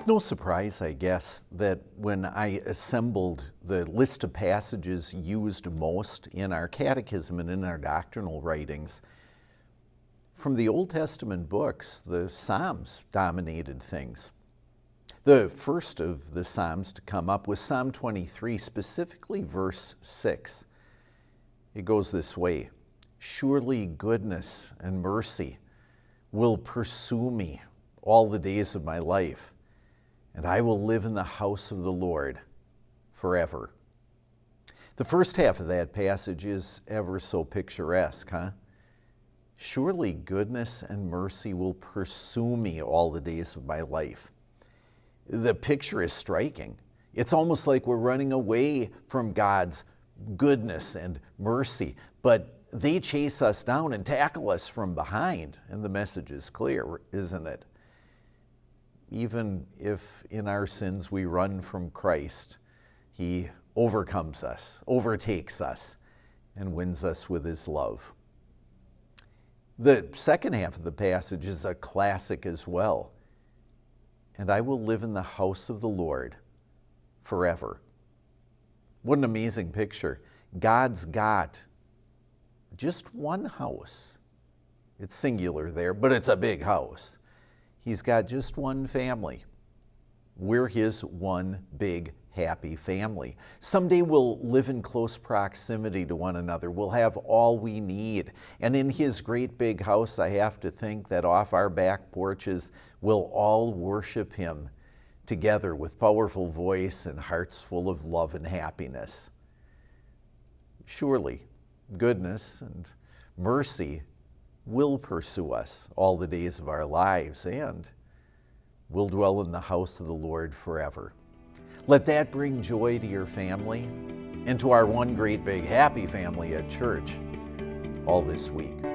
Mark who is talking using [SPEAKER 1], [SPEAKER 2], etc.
[SPEAKER 1] no surprise, I guess, that when I assembled the list of passages used most in our catechism and in our doctrinal writings, from the Old Testament books, the Psalms dominated things. The first of the Psalms to come up was Psalm 23, specifically verse 6. It goes this way: "Surely goodness and mercy will pursue me all the days of my life, and I will live in the house of the Lord forever." The first half of that passage is ever so picturesque, huh? Surely goodness and mercy will pursue me all the days of my life. The picture is striking. It's almost like we're running away from God's goodness and mercy, but they chase us down and tackle us from behind, and the message is clear, isn't it? Even if in our sins we run from Christ, He overcomes us, overtakes us, and wins us with His love. The second half of the passage is a classic as well. "And I will live in the house of the Lord forever." What an amazing picture. God's got just one house. It's singular there, but it's a big house. He's got just one family. We're His one big, happy family. Someday we'll live in close proximity to one another. We'll have all we need. And in His great big house, I have to think that off our back porches, we'll all worship Him together with powerful voice and hearts full of love and happiness. Surely, goodness and mercy will pursue us all the days of our lives, and we'll dwell in the house of the Lord forever. Let that bring joy to your family and to our one great big happy family at church all this week.